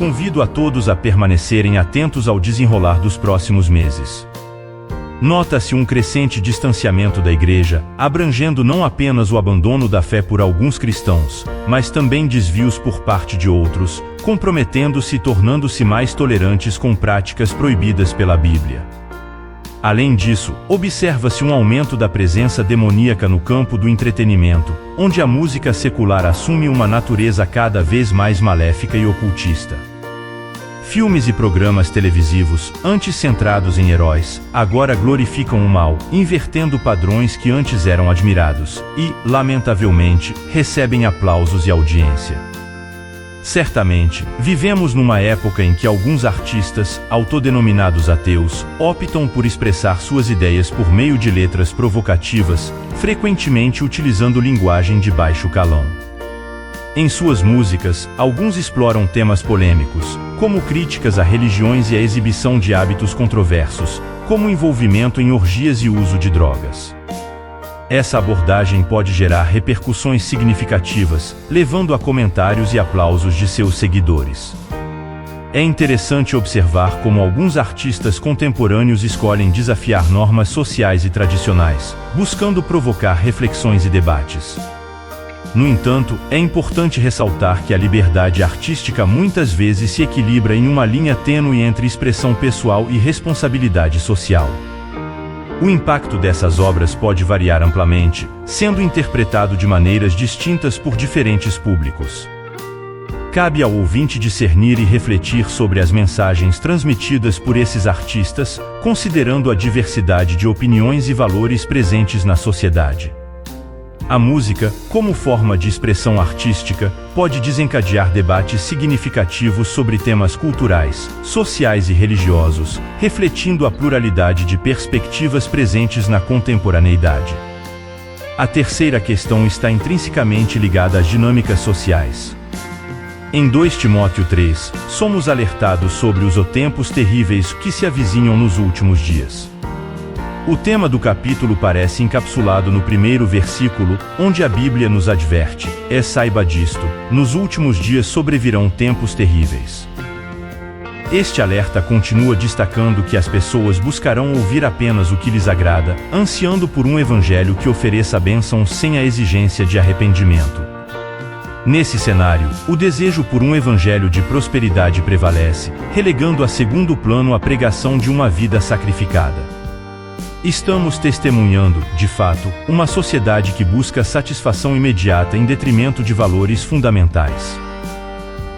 convido a todos a permanecerem atentos ao desenrolar dos próximos meses. Nota-se um crescente distanciamento da Igreja, abrangendo não apenas o abandono da fé por alguns cristãos, mas também desvios por parte de outros, comprometendo-se e tornando-se mais tolerantes com práticas proibidas pela Bíblia. Além disso, observa-se um aumento da presença demoníaca no campo do entretenimento, onde a música secular assume uma natureza cada vez mais maléfica e ocultista. Filmes e programas televisivos, antes centrados em heróis, agora glorificam o mal, invertendo padrões que antes eram admirados, e, lamentavelmente, recebem aplausos e audiência. Certamente, vivemos numa época em que alguns artistas, autodenominados ateus, optam por expressar suas ideias por meio de letras provocativas, frequentemente utilizando linguagem de baixo calão. Em suas músicas, alguns exploram temas polêmicos, como críticas a religiões e a exibição de hábitos controversos, como envolvimento em orgias e uso de drogas. Essa abordagem pode gerar repercussões significativas, levando a comentários e aplausos de seus seguidores. É interessante observar como alguns artistas contemporâneos escolhem desafiar normas sociais e tradicionais, buscando provocar reflexões e debates. No entanto, é importante ressaltar que a liberdade artística muitas vezes se equilibra em uma linha tênue entre expressão pessoal e responsabilidade social. O impacto dessas obras pode variar amplamente, sendo interpretado de maneiras distintas por diferentes públicos. Cabe ao ouvinte discernir e refletir sobre as mensagens transmitidas por esses artistas, considerando a diversidade de opiniões e valores presentes na sociedade. A música, como forma de expressão artística, pode desencadear debates significativos sobre temas culturais, sociais e religiosos, refletindo a pluralidade de perspectivas presentes na contemporaneidade. A terceira questão está intrinsecamente ligada às dinâmicas sociais. Em 2 Timóteo 3, somos alertados sobre os tempos terríveis que se avizinham nos últimos dias. O tema do capítulo parece encapsulado no primeiro versículo, onde a Bíblia nos adverte: saiba disto, nos últimos dias sobrevirão tempos terríveis. Este alerta continua destacando que as pessoas buscarão ouvir apenas o que lhes agrada, ansiando por um evangelho que ofereça bênçãos sem a exigência de arrependimento. Nesse cenário, o desejo por um evangelho de prosperidade prevalece, relegando a segundo plano a pregação de uma vida sacrificada. Estamos testemunhando, de fato, uma sociedade que busca satisfação imediata em detrimento de valores fundamentais.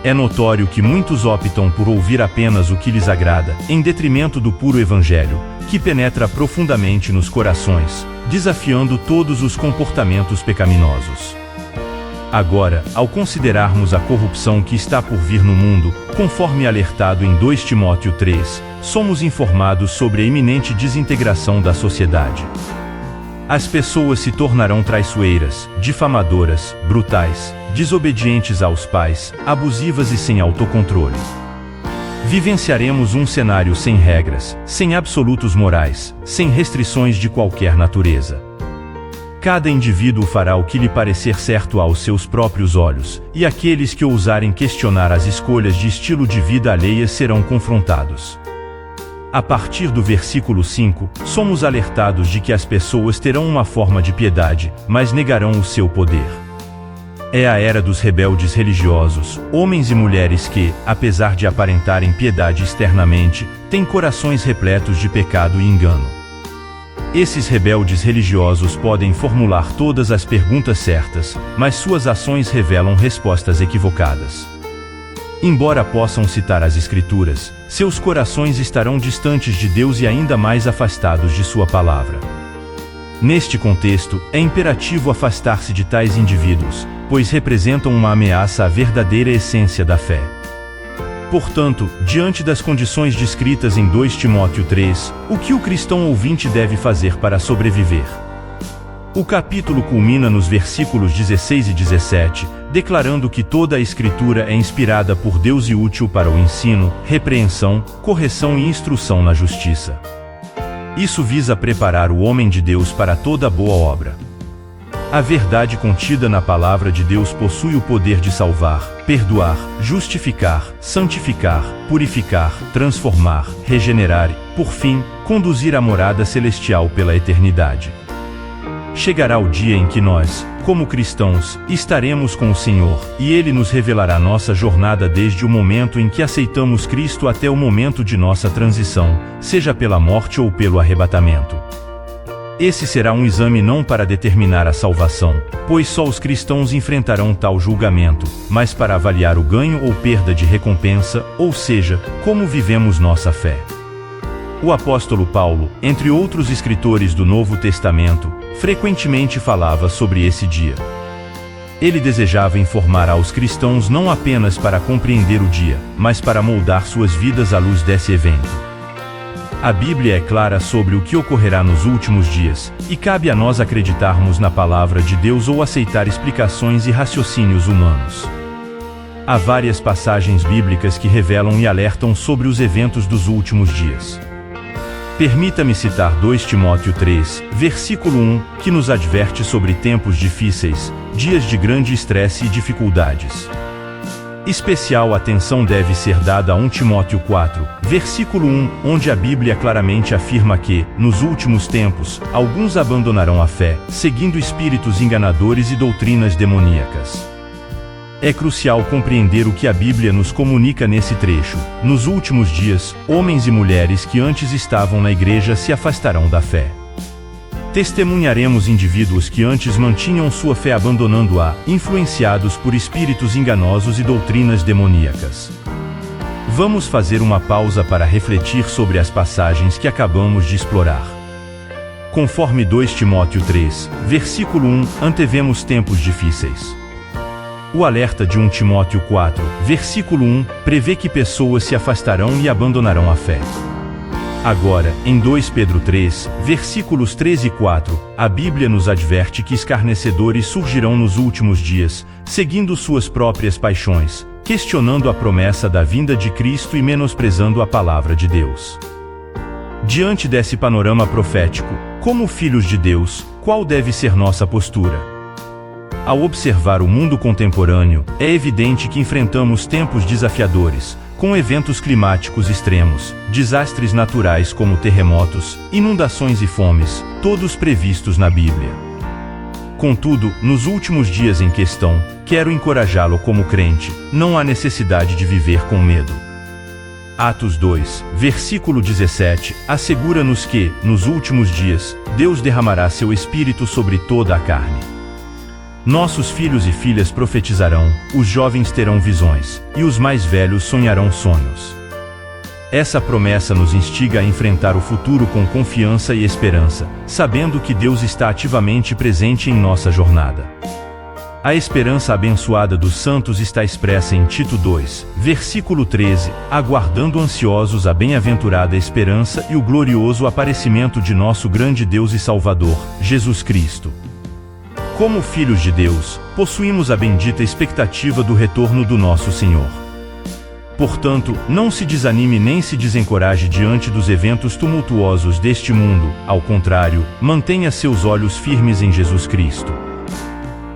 É notório que muitos optam por ouvir apenas o que lhes agrada, em detrimento do puro evangelho, que penetra profundamente nos corações, desafiando todos os comportamentos pecaminosos. Agora, ao considerarmos a corrupção que está por vir no mundo, conforme alertado em 2 Timóteo 3, somos informados sobre a iminente desintegração da sociedade. As pessoas se tornarão traiçoeiras, difamadoras, brutais, desobedientes aos pais, abusivas e sem autocontrole. Vivenciaremos um cenário sem regras, sem absolutos morais, sem restrições de qualquer natureza. Cada indivíduo fará o que lhe parecer certo aos seus próprios olhos, e aqueles que ousarem questionar as escolhas de estilo de vida alheias serão confrontados. A partir do versículo 5, somos alertados de que as pessoas terão uma forma de piedade, mas negarão o seu poder. É a era dos rebeldes religiosos, homens e mulheres que, apesar de aparentarem piedade externamente, têm corações repletos de pecado e engano. Esses rebeldes religiosos podem formular todas as perguntas certas, mas suas ações revelam respostas equivocadas. Embora possam citar as Escrituras, seus corações estarão distantes de Deus e ainda mais afastados de sua palavra. Neste contexto, é imperativo afastar-se de tais indivíduos, pois representam uma ameaça à verdadeira essência da fé. Portanto, diante das condições descritas em 2 Timóteo 3, o que o cristão ouvinte deve fazer para sobreviver? O capítulo culmina nos versículos 16 e 17, declarando que toda a Escritura é inspirada por Deus e útil para o ensino, repreensão, correção e instrução na justiça. Isso visa preparar o homem de Deus para toda boa obra. A verdade contida na palavra de Deus possui o poder de salvar, perdoar, justificar, santificar, purificar, transformar, regenerar e, por fim, conduzir à morada celestial pela eternidade. Chegará o dia em que nós, como cristãos, estaremos com o Senhor, e Ele nos revelará nossa jornada desde o momento em que aceitamos Cristo até o momento de nossa transição, seja pela morte ou pelo arrebatamento. Esse será um exame não para determinar a salvação, pois só os cristãos enfrentarão tal julgamento, mas para avaliar o ganho ou perda de recompensa, ou seja, como vivemos nossa fé. O apóstolo Paulo, entre outros escritores do Novo Testamento, frequentemente falava sobre esse dia. Ele desejava informar aos cristãos não apenas para compreender o dia, mas para moldar suas vidas à luz desse evento. A Bíblia é clara sobre o que ocorrerá nos últimos dias, e cabe a nós acreditarmos na palavra de Deus ou aceitar explicações e raciocínios humanos. Há várias passagens bíblicas que revelam e alertam sobre os eventos dos últimos dias. Permita-me citar 2 Timóteo 3, versículo 1, que nos adverte sobre tempos difíceis, dias de grande estresse e dificuldades. Especial atenção deve ser dada a 1 Timóteo 4, versículo 1, onde a Bíblia claramente afirma que, nos últimos tempos, alguns abandonarão a fé, seguindo espíritos enganadores e doutrinas demoníacas. É crucial compreender o que a Bíblia nos comunica nesse trecho. Nos últimos dias, homens e mulheres que antes estavam na igreja se afastarão da fé. Testemunharemos indivíduos que antes mantinham sua fé abandonando-a, influenciados por espíritos enganosos e doutrinas demoníacas. Vamos fazer uma pausa para refletir sobre as passagens que acabamos de explorar. Conforme 2 Timóteo 3, versículo 1, antevemos tempos difíceis. O alerta de 1 Timóteo 4, versículo 1, prevê que pessoas se afastarão e abandonarão a fé. Agora, em 2 Pedro 3, versículos 3 e 4, a Bíblia nos adverte que escarnecedores surgirão nos últimos dias, seguindo suas próprias paixões, questionando a promessa da vinda de Cristo e menosprezando a palavra de Deus. Diante desse panorama profético, como filhos de Deus, qual deve ser nossa postura? Ao observar o mundo contemporâneo, é evidente que enfrentamos tempos desafiadores, com eventos climáticos extremos, desastres naturais como terremotos, inundações e fomes, todos previstos na Bíblia. Contudo, nos últimos dias em questão, quero encorajá-lo como crente, não há necessidade de viver com medo. Atos 2, versículo 17, assegura-nos que, nos últimos dias, Deus derramará seu Espírito sobre toda a carne. Nossos filhos e filhas profetizarão, os jovens terão visões, e os mais velhos sonharão sonhos. Essa promessa nos instiga a enfrentar o futuro com confiança e esperança, sabendo que Deus está ativamente presente em nossa jornada. A esperança abençoada dos santos está expressa em Tito 2, versículo 13, aguardando ansiosos a bem-aventurada esperança e o glorioso aparecimento de nosso grande Deus e Salvador, Jesus Cristo. Como filhos de Deus, possuímos a bendita expectativa do retorno do nosso Senhor. Portanto, não se desanime nem se desencoraje diante dos eventos tumultuosos deste mundo, ao contrário, mantenha seus olhos firmes em Jesus Cristo.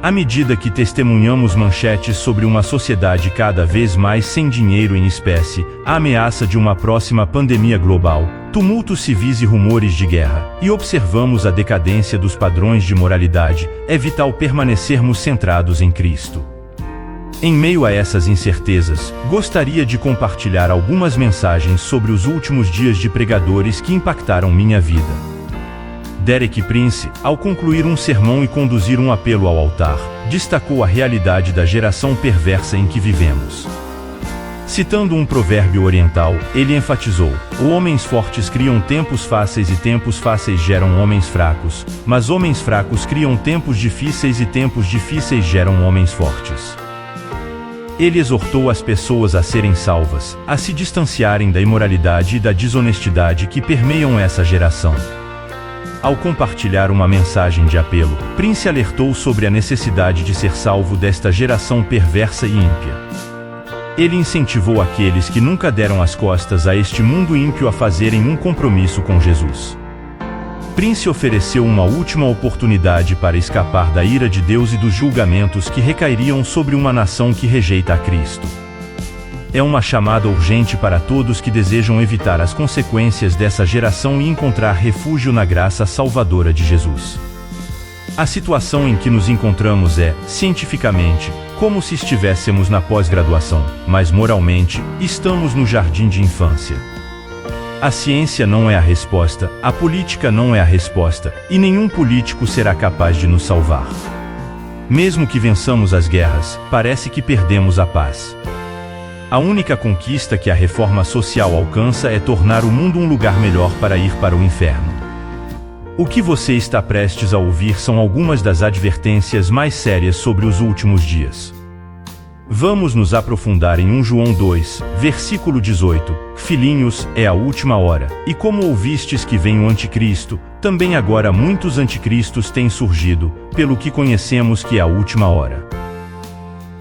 À medida que testemunhamos manchetes sobre uma sociedade cada vez mais sem dinheiro em espécie, a ameaça de uma próxima pandemia global, tumultos civis e rumores de guerra, e observamos a decadência dos padrões de moralidade, é vital permanecermos centrados em Cristo. Em meio a essas incertezas, gostaria de compartilhar algumas mensagens sobre os últimos dias de pregadores que impactaram minha vida. Derek Prince, ao concluir um sermão e conduzir um apelo ao altar, destacou a realidade da geração perversa em que vivemos. Citando um provérbio oriental, ele enfatizou: homens fortes criam tempos fáceis e tempos fáceis geram homens fracos, mas homens fracos criam tempos difíceis e tempos difíceis geram homens fortes. Ele exortou as pessoas a serem salvas, a se distanciarem da imoralidade e da desonestidade que permeiam essa geração. Ao compartilhar uma mensagem de apelo, Prince alertou sobre a necessidade de ser salvo desta geração perversa e ímpia. Ele incentivou aqueles que nunca deram as costas a este mundo ímpio a fazerem um compromisso com Jesus. Prince ofereceu uma última oportunidade para escapar da ira de Deus e dos julgamentos que recairiam sobre uma nação que rejeita a Cristo. É uma chamada urgente para todos que desejam evitar as consequências dessa geração e encontrar refúgio na graça salvadora de Jesus. A situação em que nos encontramos é, cientificamente, como se estivéssemos na pós-graduação, mas moralmente, estamos no jardim de infância. A ciência não é a resposta, a política não é a resposta, e nenhum político será capaz de nos salvar. Mesmo que vençamos as guerras, parece que perdemos a paz. A única conquista que a reforma social alcança é tornar o mundo um lugar melhor para ir para o inferno. O que você está prestes a ouvir são algumas das advertências mais sérias sobre os últimos dias. Vamos nos aprofundar em 1 João 2, versículo 18. Filhinhos, é a última hora, e como ouvistes que vem o anticristo, também agora muitos anticristos têm surgido, pelo que conhecemos que é a última hora.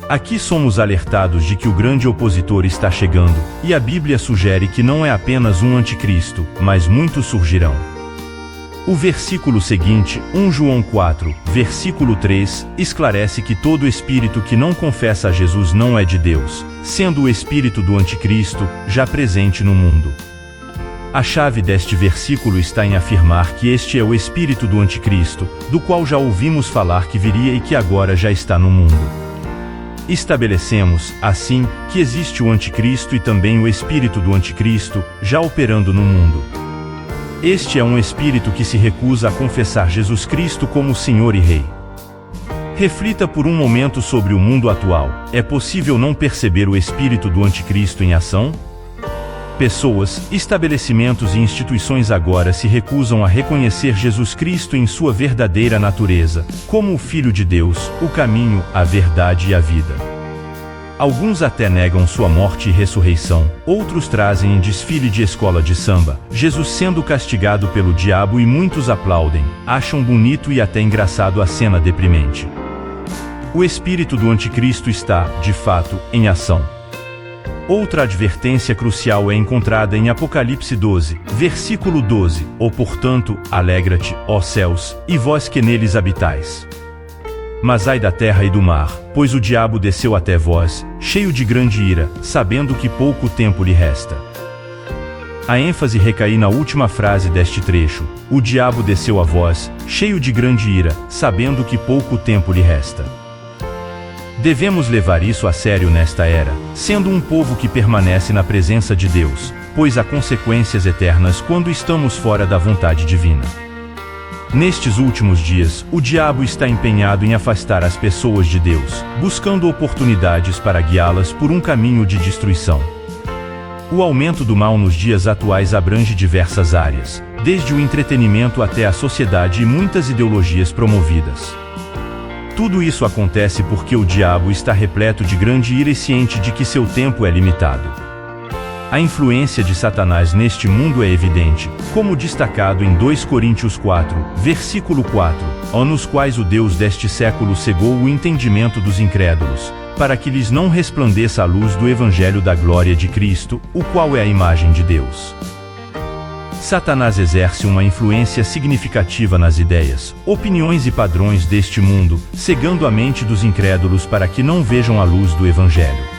Aqui somos alertados de que o grande opositor está chegando, e a Bíblia sugere que não é apenas um anticristo, mas muitos surgirão. O versículo seguinte, 1 João 4, versículo 3, esclarece que todo espírito que não confessa a Jesus não é de Deus, sendo o espírito do anticristo, já presente no mundo. A chave deste versículo está em afirmar que este é o espírito do anticristo, do qual já ouvimos falar que viria e que agora já está no mundo. Estabelecemos, assim, que existe o anticristo e também o espírito do anticristo, já operando no mundo. Este é um espírito que se recusa a confessar Jesus Cristo como Senhor e Rei. Reflita por um momento sobre o mundo atual. É possível não perceber o espírito do anticristo em ação? Pessoas, estabelecimentos e instituições agora se recusam a reconhecer Jesus Cristo em sua verdadeira natureza, como o Filho de Deus, o caminho, a verdade e a vida. Alguns até negam sua morte e ressurreição, outros trazem em desfile de escola de samba, Jesus sendo castigado pelo diabo e muitos aplaudem, acham bonito e até engraçado a cena deprimente. O espírito do anticristo está, de fato, em ação. Outra advertência crucial é encontrada em Apocalipse 12, versículo 12, ou portanto, alegra-te, ó céus, e vós que neles habitais. Mas ai da terra e do mar, pois o diabo desceu até vós, cheio de grande ira, sabendo que pouco tempo lhe resta. A ênfase recai na última frase deste trecho, o diabo desceu a vós, cheio de grande ira, sabendo que pouco tempo lhe resta. Devemos levar isso a sério nesta era, sendo um povo que permanece na presença de Deus, pois há consequências eternas quando estamos fora da vontade divina. Nestes últimos dias, o diabo está empenhado em afastar as pessoas de Deus, buscando oportunidades para guiá-las por um caminho de destruição. O aumento do mal nos dias atuais abrange diversas áreas, desde o entretenimento até a sociedade e muitas ideologias promovidas. Tudo isso acontece porque o diabo está repleto de grande ira e ciente de que seu tempo é limitado. A influência de Satanás neste mundo é evidente, como destacado em 2 Coríntios 4, versículo 4, nos quais o Deus deste século cegou o entendimento dos incrédulos, para que lhes não resplandeça a luz do Evangelho da glória de Cristo, o qual é a imagem de Deus. Satanás exerce uma influência significativa nas ideias, opiniões e padrões deste mundo, cegando a mente dos incrédulos para que não vejam a luz do Evangelho.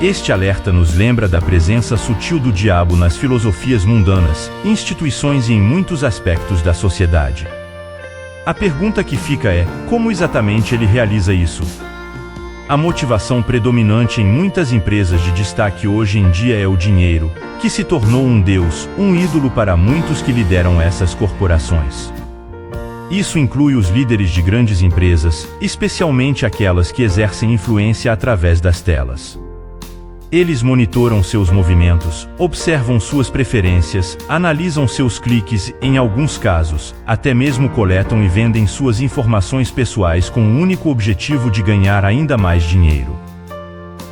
Este alerta nos lembra da presença sutil do diabo nas filosofias mundanas, instituições e em muitos aspectos da sociedade. A pergunta que fica é, como exatamente ele realiza isso? A motivação predominante em muitas empresas de destaque hoje em dia é o dinheiro, que se tornou um deus, um ídolo para muitos que lideram essas corporações. Isso inclui os líderes de grandes empresas, especialmente aquelas que exercem influência através das telas. Eles monitoram seus movimentos, observam suas preferências, analisam seus cliques e, em alguns casos, até mesmo coletam e vendem suas informações pessoais com o único objetivo de ganhar ainda mais dinheiro.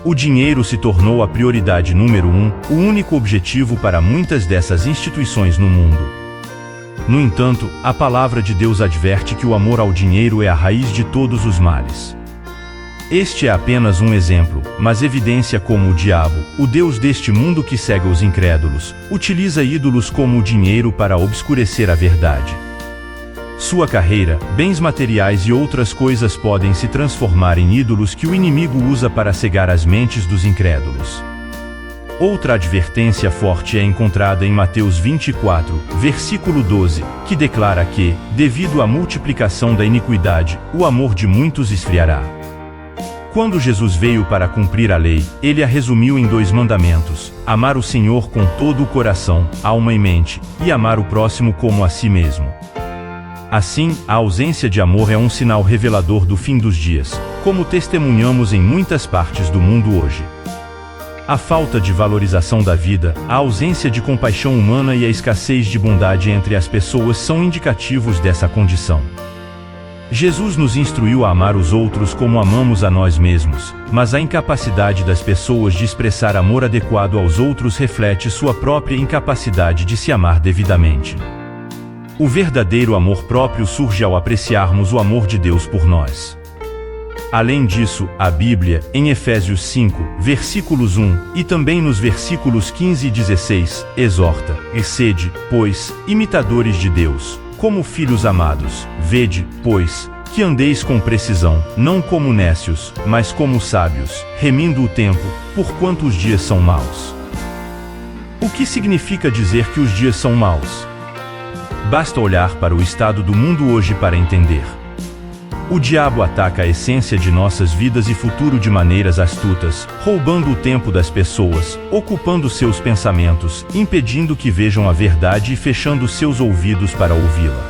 O dinheiro se tornou a prioridade número 1, o único objetivo para muitas dessas instituições no mundo. No entanto, a palavra de Deus adverte que o amor ao dinheiro é a raiz de todos os males. Este é apenas um exemplo, mas evidencia como o diabo, o deus deste mundo que cega os incrédulos, utiliza ídolos como o dinheiro para obscurecer a verdade. Sua carreira, bens materiais e outras coisas podem se transformar em ídolos que o inimigo usa para cegar as mentes dos incrédulos. Outra advertência forte é encontrada em Mateus 24, versículo 12, que declara que, devido à multiplicação da iniquidade, o amor de muitos esfriará. Quando Jesus veio para cumprir a lei, ele a resumiu em 2 mandamentos: amar o Senhor com todo o coração, alma e mente, e amar o próximo como a si mesmo. Assim, a ausência de amor é um sinal revelador do fim dos dias, como testemunhamos em muitas partes do mundo hoje. A falta de valorização da vida, a ausência de compaixão humana e a escassez de bondade entre as pessoas são indicativos dessa condição. Jesus nos instruiu a amar os outros como amamos a nós mesmos, mas a incapacidade das pessoas de expressar amor adequado aos outros reflete sua própria incapacidade de se amar devidamente. O verdadeiro amor próprio surge ao apreciarmos o amor de Deus por nós. Além disso, a Bíblia, em Efésios 5, versículos 1, e também nos versículos 15 e 16, exorta: e sede, pois, imitadores de Deus, como filhos amados, vede, pois, que andeis com precisão, não como nécios, mas como sábios, remindo o tempo, porquanto os dias são maus. O que significa dizer que os dias são maus? Basta olhar para o estado do mundo hoje para entender. O diabo ataca a essência de nossas vidas e futuro de maneiras astutas, roubando o tempo das pessoas, ocupando seus pensamentos, impedindo que vejam a verdade e fechando seus ouvidos para ouvi-la.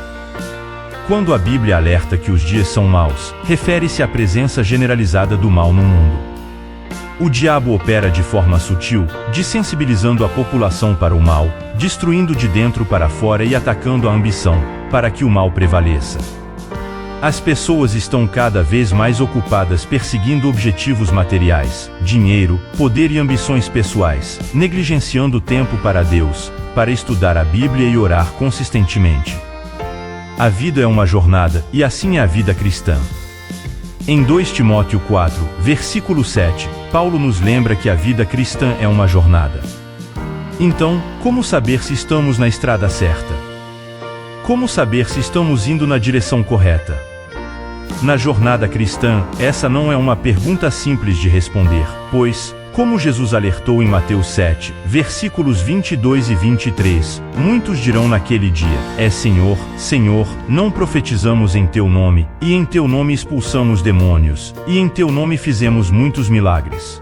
Quando a Bíblia alerta que os dias são maus, refere-se à presença generalizada do mal no mundo. O diabo opera de forma sutil, desensibilizando a população para o mal, destruindo de dentro para fora e atacando a ambição, para que o mal prevaleça. As pessoas estão cada vez mais ocupadas perseguindo objetivos materiais, dinheiro, poder e ambições pessoais, negligenciando tempo para Deus, para estudar a Bíblia e orar consistentemente. A vida é uma jornada, e assim é a vida cristã. Em 2 Timóteo 4, versículo 7, Paulo nos lembra que a vida cristã é uma jornada. Então, como saber se estamos na estrada certa? Como saber se estamos indo na direção correta? Na jornada cristã, essa não é uma pergunta simples de responder, pois, como Jesus alertou em Mateus 7, versículos 22 e 23, muitos dirão naquele dia: é Senhor, Senhor, não profetizamos em Teu nome, e em Teu nome expulsamos demônios, e em Teu nome fizemos muitos milagres.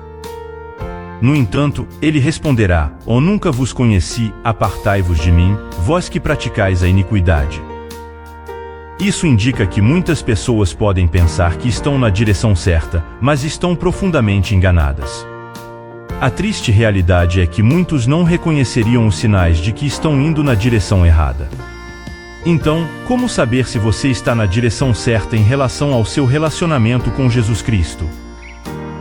No entanto, ele responderá: ó, nunca vos conheci, apartai-vos de mim, vós que praticais a iniquidade. Isso indica que muitas pessoas podem pensar que estão na direção certa, mas estão profundamente enganadas. A triste realidade é que muitos não reconheceriam os sinais de que estão indo na direção errada. Então, como saber se você está na direção certa em relação ao seu relacionamento com Jesus Cristo?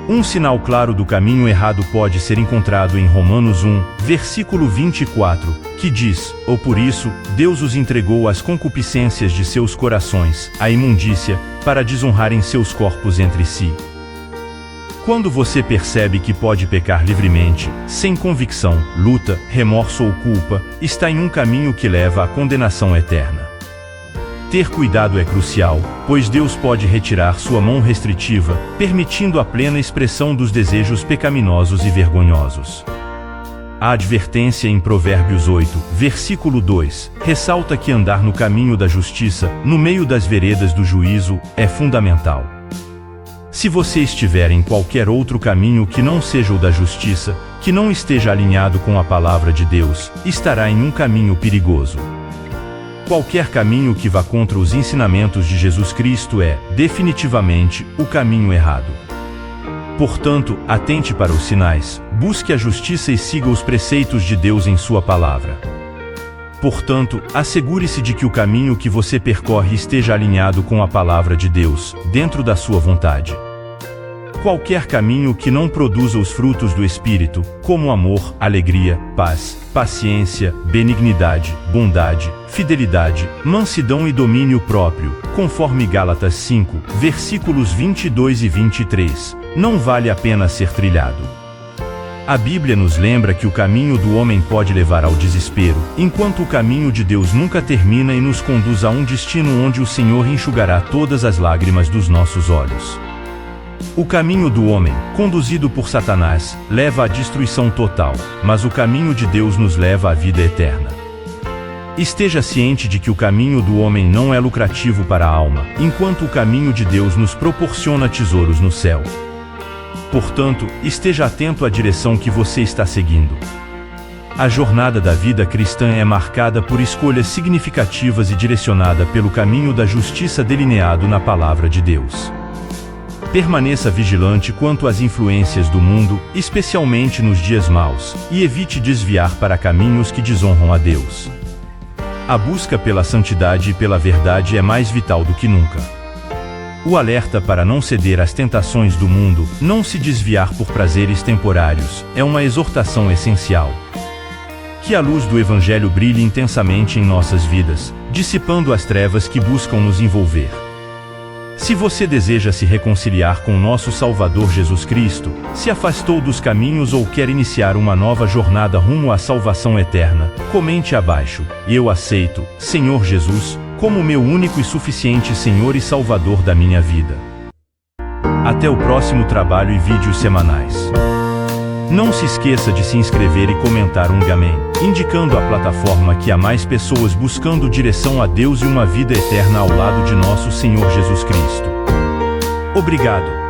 Um sinal claro do caminho errado pode ser encontrado em Romanos 1, versículo 24, que diz: ou por isso, Deus os entregou às concupiscências de seus corações, à imundícia, para desonrarem seus corpos entre si. Quando você percebe que pode pecar livremente, sem convicção, luta, remorso ou culpa, está em um caminho que leva à condenação eterna. Ter cuidado é crucial, pois Deus pode retirar sua mão restritiva, permitindo a plena expressão dos desejos pecaminosos e vergonhosos. A advertência em Provérbios 8, versículo 2, ressalta que andar no caminho da justiça, no meio das veredas do juízo, é fundamental. Se você estiver em qualquer outro caminho que não seja o da justiça, que não esteja alinhado com a palavra de Deus, estará em um caminho perigoso. Qualquer caminho que vá contra os ensinamentos de Jesus Cristo é, definitivamente, o caminho errado. Portanto, atente para os sinais, busque a justiça e siga os preceitos de Deus em sua palavra. Portanto, assegure-se de que o caminho que você percorre esteja alinhado com a palavra de Deus, dentro da sua vontade. Qualquer caminho que não produza os frutos do Espírito, como amor, alegria, paz, paciência, benignidade, bondade, fidelidade, mansidão e domínio próprio, conforme Gálatas 5, versículos 22 e 23, não vale a pena ser trilhado. A Bíblia nos lembra que o caminho do homem pode levar ao desespero, enquanto o caminho de Deus nunca termina e nos conduz a um destino onde o Senhor enxugará todas as lágrimas dos nossos olhos. O caminho do homem, conduzido por Satanás, leva à destruição total, mas o caminho de Deus nos leva à vida eterna. Esteja ciente de que o caminho do homem não é lucrativo para a alma, enquanto o caminho de Deus nos proporciona tesouros no céu. Portanto, esteja atento à direção que você está seguindo. A jornada da vida cristã é marcada por escolhas significativas e direcionada pelo caminho da justiça delineado na Palavra de Deus. Permaneça vigilante quanto às influências do mundo, especialmente nos dias maus, e evite desviar para caminhos que desonram a Deus. A busca pela santidade e pela verdade é mais vital do que nunca. O alerta para não ceder às tentações do mundo, não se desviar por prazeres temporários, é uma exortação essencial. Que a luz do Evangelho brilhe intensamente em nossas vidas, dissipando as trevas que buscam nos envolver. Se você deseja se reconciliar com nosso Salvador Jesus Cristo, se afastou dos caminhos ou quer iniciar uma nova jornada rumo à salvação eterna, comente abaixo: eu aceito, Senhor Jesus, como meu único e suficiente Senhor e Salvador da minha vida. Até o próximo trabalho e vídeos semanais. Não se esqueça de se inscrever e comentar um amém, indicando a plataforma que há mais pessoas buscando direção a Deus e uma vida eterna ao lado de nosso Senhor Jesus Cristo. Obrigado.